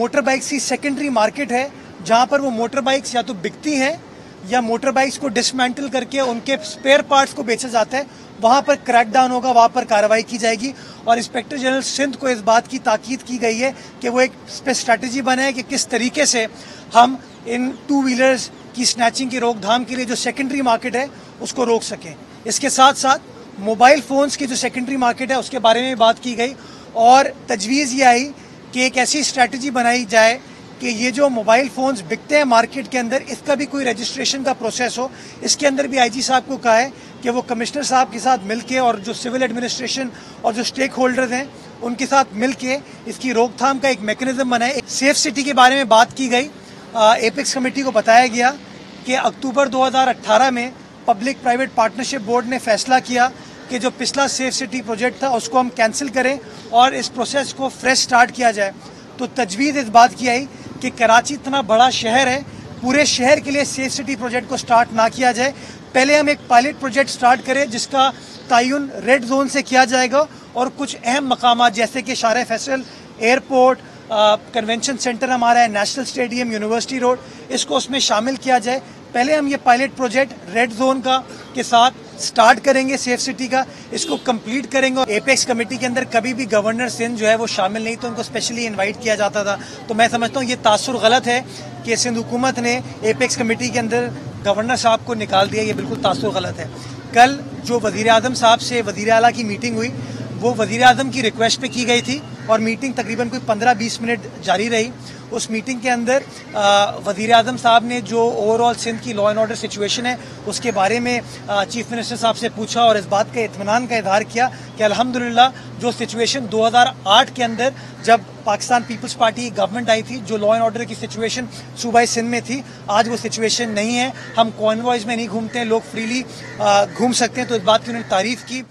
Motor bikes की secondary market है जहां पर वो मोटर बाइक्स या तो बिकती हैं या मोटर बाइक्स को डिसमेंटल करके उनके स्पेयर पार्ट्स को बेचा जाता है। वहां पर क्रैकडाउन होगा, वहां पर कार्रवाई की जाएगी और इंस्पेक्टर जनरल सिंध को इस बात की ताकीद की गई है कि वो एक स्ट्रैटेजी बनाए कि किस तरीके से हम इन टू व्हीलर्स की स्नैचिंग की रोकथाम के लिए जो सेकेंडरी मार्केट है उसको रोक सकें। इसके साथ साथ मोबाइल फ़ोन्स की जो सेकेंडरी मार्केट है उसके बारे में बात की गई और तजवीज़ ये आई कि एक ऐसी स्ट्रैटेजी बनाई जाए कि ये जो मोबाइल फ़ोन्स बिकते हैं मार्केट के अंदर, इसका भी कोई रजिस्ट्रेशन का प्रोसेस हो। इसके अंदर भी आईजी साहब को कहा है कि वो कमिश्नर साहब के साथ मिलके और जो सिविल एडमिनिस्ट्रेशन और जो स्टेक होल्डर्स हैं उनके साथ मिलके इसकी रोकथाम का एक मैकेनिज्म बनाए। सेफ सिटी के बारे में बात की गई। एपेक्स कमेटी को बताया गया कि अक्टूबर 2018 में पब्लिक प्राइवेट पार्टनरशिप बोर्ड ने फैसला किया कि जो पिछला सेफ सिटी प्रोजेक्ट था उसको हम कैंसिल करें और इस प्रोसेस को फ्रेश स्टार्ट किया जाए। तो तजवीज़ इस बात की आई कि कराची इतना बड़ा शहर है, पूरे शहर के लिए सेफ सिटी प्रोजेक्ट को स्टार्ट ना किया जाए। पहले हम एक पायलट प्रोजेक्ट स्टार्ट करें जिसका तयन रेड जोन से किया जाएगा और कुछ अहम मकामात जैसे कि शारे फैसल एयरपोर्ट, कन्वेंशन सेंटर हमारा है, नेशनल स्टेडियम, यूनिवर्सिटी रोड, इसको उसमें शामिल किया जाए। पहले हम ये पायलट प्रोजेक्ट रेड जोन का के साथ स्टार्ट करेंगे, सेफ सिटी का, इसको कंप्लीट करेंगे। एपेक्स कमेटी के अंदर कभी भी गवर्नर सिंध जो है वो शामिल नहीं, तो उनको स्पेशली इनवाइट किया जाता था। तो मैं समझता हूँ ये तासुर गलत है कि सिंध हुकूमत ने एपेक्स कमेटी के अंदर गवर्नर साहब को निकाल दिया, ये बिल्कुल तासुर गलत है। कल जो वज़ीर आज़म साहब से वज़ीर आला की मीटिंग हुई वो वज़ीर आज़म की रिक्वेस्ट पे की गई थी और मीटिंग तकरीबन कोई 15-20 मिनट जारी रही। उस मीटिंग के अंदर वज़ीर आज़म साहब ने जो ओवरऑल सिंध की लॉ एंड ऑर्डर सिचुएशन है उसके बारे में चीफ मिनिस्टर साहब से पूछा और इस बात का इत्मीनान का इजहार किया कि अल्हम्दुलिल्लाह जो सिचुएशन 2008 के अंदर जब पाकिस्तान पीपल्स पार्टी गवर्नमेंट आई थी, जो लॉ एंड ऑर्डर की सिचुएशन सूबाई सिंध में थी, आज वो सिचुएशन नहीं है। हम कॉन्वॉयज़ में नहीं घूमते हैं, लोग फ्रीली घूम सकते हैं। तो इस बात की उन्होंने तारीफ़ की।